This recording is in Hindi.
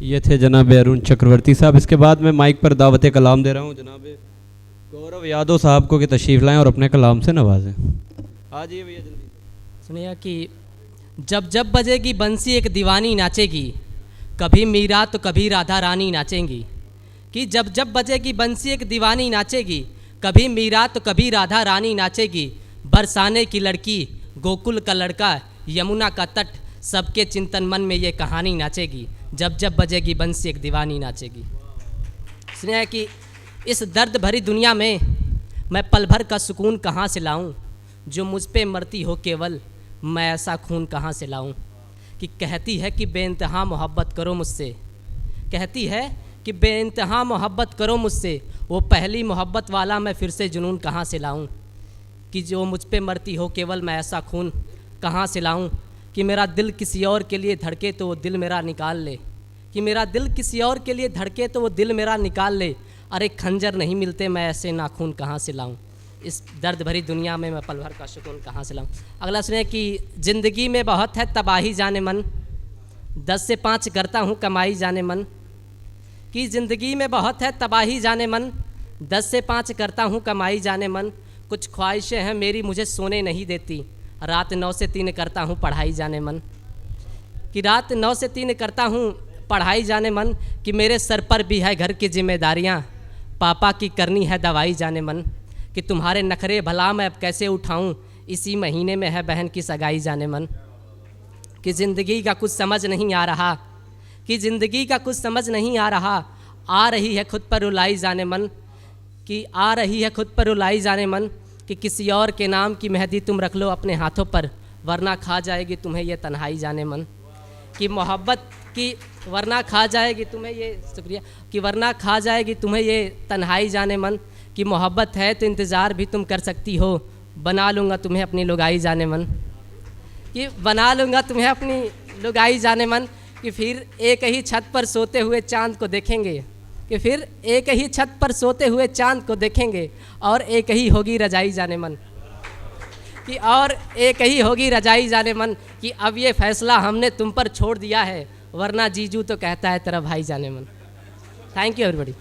ये थे जनाब अरुण चक्रवर्ती साहब। इसके बाद मैं माइक पर दावत कलाम दे रहा हूँ जनाब गौरव यादव साहब को कि तशरीफ़ लाएँ और अपने कलाम से नवाजें। आ जाइए भैया जल्दी। सुनिए कि जब जब बजेगी बंसी एक दीवानी नाचेगी, कभी मीरा तो कभी राधा रानी नाचेंगी। कि जब जब बजेगी बंसी एक दीवानी नाचेगी, कभी मीरा तो कभी राधा रानी नाचेगी। बरसाने की लड़की, गोकुल का लड़का, यमुना का तट, सबके चिंतन मन में ये कहानी नाचेगी। जब जब बजेगी बंसी एक दीवानी नाचेगी। सुनिए कि इस दर्द भरी दुनिया में मैं पल भर का सुकून कहाँ से लाऊं, जो मुझ पे मरती हो केवल मैं ऐसा खून कहाँ से लाऊं। कि कहती है कि बेइंतहा मोहब्बत करो मुझसे, कहती है कि बेइंतहा मोहब्बत करो मुझसे, वो पहली मोहब्बत वाला मैं फिर से जुनून कहाँ से लाऊं। कि जो मुझ पे मरती हो केवल मैं ऐसा खून कहाँ से लाऊं। कि मेरा दिल किसी और के लिए धड़के तो वो दिल मेरा निकाल ले, कि मेरा दिल किसी और के लिए धड़के तो वो दिल मेरा निकाल ले। अरे खंजर नहीं मिलते मैं ऐसे नाखून कहाँ से लाऊं। इस दर्द भरी दुनिया में मैं पल भर का सुकून कहाँ से लाऊं। अगला सुनिए कि ज़िंदगी में बहुत है तबाही जाने मन, 10 से 5 करता हूँ कमाई जाने मन। कि ज़िंदगी में बहुत है तबाही जाने मन, 10 से 5 करता हूँ कमाई जाने मन। कुछ ख्वाहिशें हैं मेरी मुझे सोने नहीं देती, रात 9 से 3 करता हूँ पढ़ाई जाने मन। कि रात 9 से 3 करता हूँ पढ़ाई जाने मन। कि मेरे सर पर भी है घर की जिम्मेदारियाँ, पापा की करनी है दवाई जाने मन। कि तुम्हारे नखरे भला मैं अब कैसे उठाऊं, इसी महीने में है बहन की सगाई जाने मन। कि ज़िंदगी का कुछ समझ नहीं आ रहा, कि ज़िंदगी का कुछ समझ नहीं आ रहा, आ रही है खुद पर रुलाई जाने मन। कि आ रही है खुद पर रुलाई जाने मन। कि किसी और के नाम की मेहंदी तुम रख लो अपने हाथों पर, वरना खा जाएगी तुम्हें ये तन्हाई जाने मन। कि मोहब्बत की वरना खा जाएगी तुम्हें ये, शुक्रिया, कि वरना खा जाएगी तुम्हें ये तन्हाई जाने मन। कि मोहब्बत है तो इंतज़ार भी तुम कर सकती हो, बना लूँगा तुम्हें अपनी लुगाई जाने मन। कि बना लूँगा तुम्हें अपनी लुगाई जाने मन। कि फिर एक ही छत पर सोते हुए चाँद को देखेंगे, कि फिर एक ही छत पर सोते हुए चाँद को देखेंगे, और एक ही होगी रजाई जाने मन। कि और एक ही होगी रजाई जाने मन। कि अब ये फ़ैसला हमने तुम पर छोड़ दिया है, वरना जीजू तो कहता है तेरा भाई जाने मन। Thank you everybody.